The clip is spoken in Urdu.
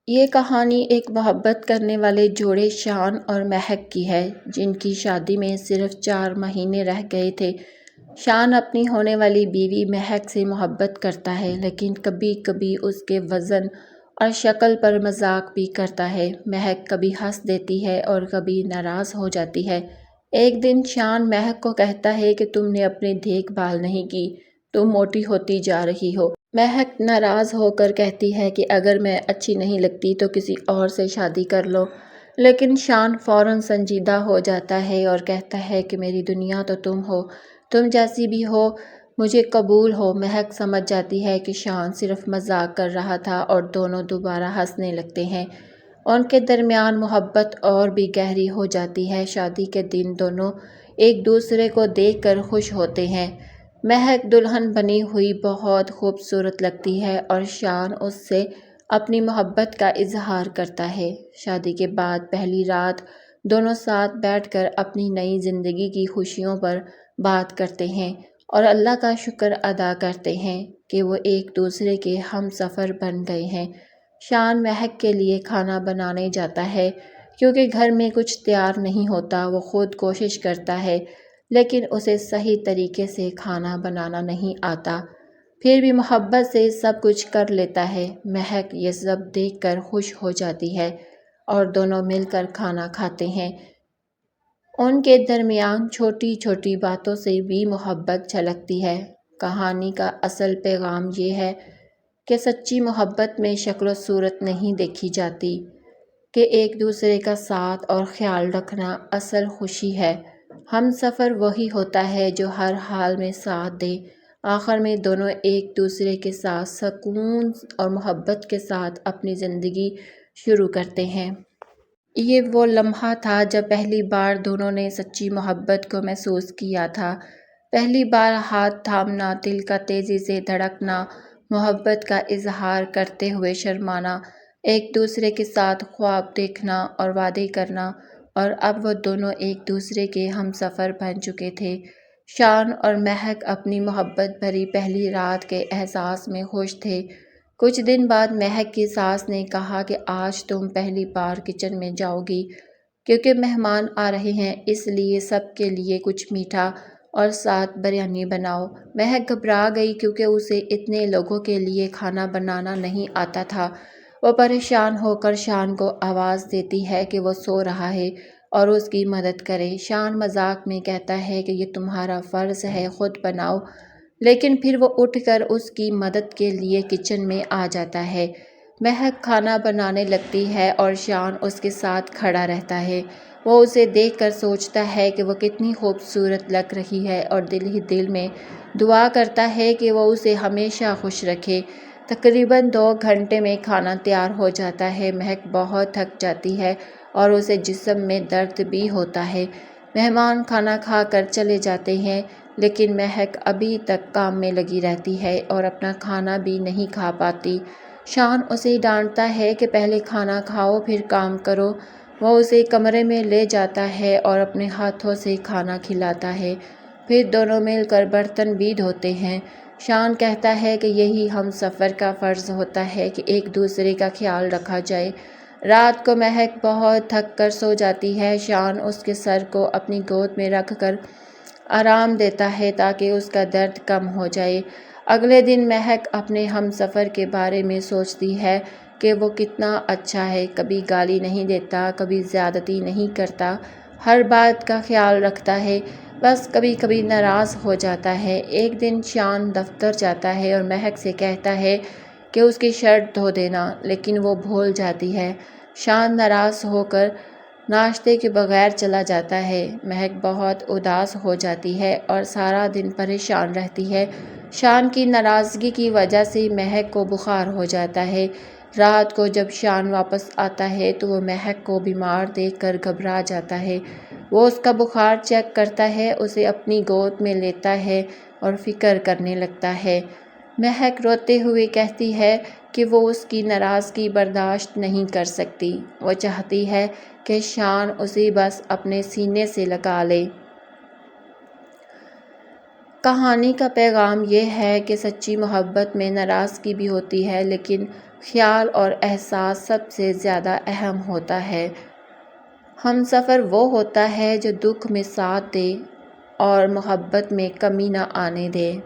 یہ کہانی ایک محبت کرنے والے جوڑے شان اور مہک کی ہے، جن کی شادی میں صرف 4 مہینے رہ گئے تھے۔ شان اپنی ہونے والی بیوی مہک سے محبت کرتا ہے، لیکن کبھی کبھی اس کے وزن اور شکل پر مذاق بھی کرتا ہے۔ مہک کبھی ہنس دیتی ہے اور کبھی ناراض ہو جاتی ہے۔ ایک دن شان مہک کو کہتا ہے کہ تم نے اپنی دیکھ بھال نہیں کی، تم موٹی ہوتی جا رہی ہو۔ مہک ناراض ہو کر کہتی ہے کہ اگر میں اچھی نہیں لگتی تو کسی اور سے شادی کر لو، لیکن شان فوراً سنجیدہ ہو جاتا ہے اور کہتا ہے کہ میری دنیا تو تم ہو، تم جیسی بھی ہو مجھے قبول ہو۔ مہک سمجھ جاتی ہے کہ شان صرف مذاق کر رہا تھا اور دونوں دوبارہ ہنسنے لگتے ہیں۔ ان کے درمیان محبت اور بھی گہری ہو جاتی ہے۔ شادی کے دن دونوں ایک دوسرے کو دیکھ کر خوش ہوتے ہیں۔ مہک دلہن بنی ہوئی بہت خوبصورت لگتی ہے اور شان اس سے اپنی محبت کا اظہار کرتا ہے۔ شادی کے بعد پہلی رات دونوں ساتھ بیٹھ کر اپنی نئی زندگی کی خوشیوں پر بات کرتے ہیں اور اللہ کا شکر ادا کرتے ہیں کہ وہ ایک دوسرے کے ہم سفر بن گئے ہیں۔ شان مہک کے لیے کھانا بنانے جاتا ہے کیونکہ گھر میں کچھ تیار نہیں ہوتا۔ وہ خود کوشش کرتا ہے لیکن اسے صحیح طریقے سے کھانا بنانا نہیں آتا، پھر بھی محبت سے سب کچھ کر لیتا ہے۔ مہک یہ سب دیکھ کر خوش ہو جاتی ہے اور دونوں مل کر کھانا کھاتے ہیں۔ ان کے درمیان چھوٹی چھوٹی باتوں سے بھی محبت جھلکتی ہے۔ کہانی کا اصل پیغام یہ ہے کہ سچی محبت میں شکل و صورت نہیں دیکھی جاتی، کہ ایک دوسرے کا ساتھ اور خیال رکھنا اصل خوشی ہے۔ ہم سفر وہی ہوتا ہے جو ہر حال میں ساتھ دے۔ آخر میں دونوں ایک دوسرے کے ساتھ سکون اور محبت کے ساتھ اپنی زندگی شروع کرتے ہیں۔ یہ وہ لمحہ تھا جب پہلی بار دونوں نے سچی محبت کو محسوس کیا تھا۔ پہلی بار ہاتھ تھامنا، دل کا تیزی سے دھڑکنا، محبت کا اظہار کرتے ہوئے شرمانا، ایک دوسرے کے ساتھ خواب دیکھنا اور وعدے کرنا، اور اب وہ دونوں ایک دوسرے کے ہم سفر بن چکے تھے۔ شان اور مہک اپنی محبت بھری پہلی رات کے احساس میں خوش تھے۔ کچھ دن بعد مہک کی ساس نے کہا کہ آج تم پہلی بار کچن میں جاؤ گی کیونکہ مہمان آ رہے ہیں، اس لیے سب کے لیے کچھ میٹھا اور ساتھ بریانی بناؤ۔ مہک گھبرا گئی کیونکہ اسے اتنے لوگوں کے لیے کھانا بنانا نہیں آتا تھا۔ وہ پریشان ہو کر شان کو آواز دیتی ہے کہ وہ سو رہا ہے اور اس کی مدد کرے۔ شان مذاق میں کہتا ہے کہ یہ تمہارا فرض ہے، خود بناؤ، لیکن پھر وہ اٹھ کر اس کی مدد کے لیے کچن میں آ جاتا ہے۔ مہک کھانا بنانے لگتی ہے اور شان اس کے ساتھ کھڑا رہتا ہے۔ وہ اسے دیکھ کر سوچتا ہے کہ وہ کتنی خوبصورت لگ رہی ہے اور دل ہی دل میں دعا کرتا ہے کہ وہ اسے ہمیشہ خوش رکھے۔ تقریباً 2 گھنٹے میں کھانا تیار ہو جاتا ہے۔ مہک بہت تھک جاتی ہے اور اسے جسم میں درد بھی ہوتا ہے۔ مہمان کھانا کھا کر چلے جاتے ہیں لیکن مہک ابھی تک کام میں لگی رہتی ہے اور اپنا کھانا بھی نہیں کھا پاتی۔ شان اسے ڈانٹتا ہے کہ پہلے کھانا کھاؤ پھر کام کرو۔ وہ اسے کمرے میں لے جاتا ہے اور اپنے ہاتھوں سے کھانا کھلاتا ہے، پھر دونوں مل کر برتن بھی دھوتے ہیں۔ شان کہتا ہے کہ یہی ہم سفر کا فرض ہوتا ہے کہ ایک دوسرے کا خیال رکھا جائے۔ رات کو مہک بہت تھک کر سو جاتی ہے۔ شان اس کے سر کو اپنی گود میں رکھ کر آرام دیتا ہے تاکہ اس کا درد کم ہو جائے۔ اگلے دن مہک اپنے ہم سفر کے بارے میں سوچتی ہے کہ وہ کتنا اچھا ہے، کبھی گالی نہیں دیتا، کبھی زیادتی نہیں کرتا، ہر بات کا خیال رکھتا ہے، بس کبھی کبھی ناراض ہو جاتا ہے۔ ایک دن شان دفتر جاتا ہے اور مہک سے کہتا ہے کہ اس کی شرٹ دھو دینا، لیکن وہ بھول جاتی ہے۔ شان ناراض ہو کر ناشتے کے بغیر چلا جاتا ہے۔ مہک بہت اداس ہو جاتی ہے اور سارا دن پریشان رہتی ہے۔ شان کی ناراضگی کی وجہ سے مہک کو بخار ہو جاتا ہے۔ رات کو جب شان واپس آتا ہے تو وہ مہک کو بیمار دیکھ کر گھبرا جاتا ہے۔ وہ اس کا بخار چیک کرتا ہے، اسے اپنی گود میں لیتا ہے اور فکر کرنے لگتا ہے۔ مہک روتے ہوئے کہتی ہے کہ وہ اس کی ناراضگی برداشت نہیں کر سکتی۔ وہ چاہتی ہے کہ شان اسے بس اپنے سینے سے لگا لے۔ کہانی کا پیغام یہ ہے کہ سچی محبت میں ناراضگی بھی ہوتی ہے لیکن خیال اور احساس سب سے زیادہ اہم ہوتا ہے۔ ہمسفر وہ ہوتا ہے جو دکھ میں ساتھ دے اور محبت میں کمی نہ آنے دے۔